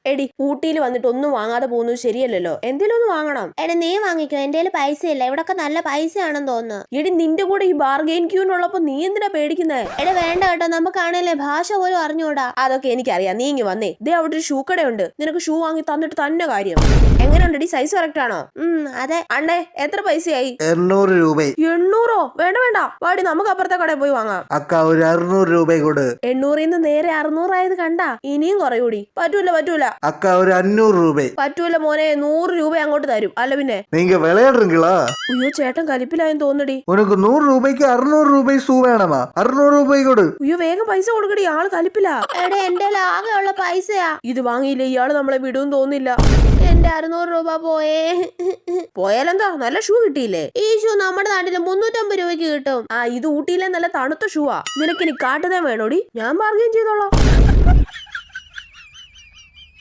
എടി ഊട്ടിയിൽ വന്നിട്ട് ഒന്നും വാങ്ങാതെ പോകുന്നത് ശരിയല്ലല്ലോ, എന്തേലും ഒന്ന് വാങ്ങണം. എടാ നീ വാങ്ങിക്കോ, എന്റെ പൈസ ഇല്ല, ഇവിടൊക്കെ നല്ല പൈസയാണെന്ന് തോന്നുന്നു. എടി നിന്റെ കൂടെ ഈ ബാർഗെയിൻ ക്യൂന്നുള്ളപ്പോ നീ എന്തിനാ പേടിക്കുന്നേ? എടാ വേണ്ട കേട്ടോ, നമുക്കാണല്ലേ ഭാഷ പോലും അറിഞ്ഞൂടാ. അതൊക്കെ എനിക്കറിയാം, നീ ഇങ്ങ് വന്നേ. ദേ അവിടെ ഒരു ഷൂ കടയുണ്ട്, നിനക്ക് ഷൂ വാങ്ങി തന്നിട്ട് തന്നെ കാര്യം. എങ്ങനെയുണ്ടടി, സൈസ് കറക്റ്റ് ആണോ? അതെ. അണ്ണേ എത്ര പൈസയായി? 800 രൂപ. 800? വേണ്ട വേണ്ട, വാടി നമുക്ക് അപ്പുറത്തെ കടയിൽ പോയി വാങ്ങാം. അക്ക ഒരു 600 രൂപ കൊടു. 800 നേരെ 600 ആയത് കണ്ടാ? ഇനിയും കുറയൂടി. പറ്റൂല. അക്ക ഒരു 500 രൂപ. പറ്റൂല മോനെ, 100 രൂപ അങ്ങോട്ട് തരും. അല്ല പിന്നെ നീങ്ക വിളയാടുറീங்களா? അയ്യോ ചേട്ടൻ കലിപ്പിലായെന്ന് തോന്നടി. ഉനക്ക് 100 രൂപയ്ക്ക് 600 രൂപ ഷൂ വേണമാ? 600 രൂപ കൊടു. അയ്യോ വേഗം പൈസ കൊടുക്കടി, ആള് കലിപ്പിലാ. എടാ എന്റെ ആകെയുള്ള പൈസയാ. ഇത് വാങ്ങിയില്ല ഇയാള് നമ്മളെ വിടുമെന്ന് തോന്നില്ല. എന്റെ 600 രൂപ പോയേ. പോയാലെന്താ, നല്ല ഷൂ കിട്ടിയില്ലേ? ഈ ഷൂ നമ്മുടെ നാട്ടില് 350 രൂപയ്ക്ക് കിട്ടും. ഇത് ഊട്ടിയിലെ നല്ല തണുത്ത ഷൂവാ. നിനക്കിനി കാട്ടുതേൻ വേണോടി? ഞാൻ ബാർഗെയിൻ ചെയ്തോളാം.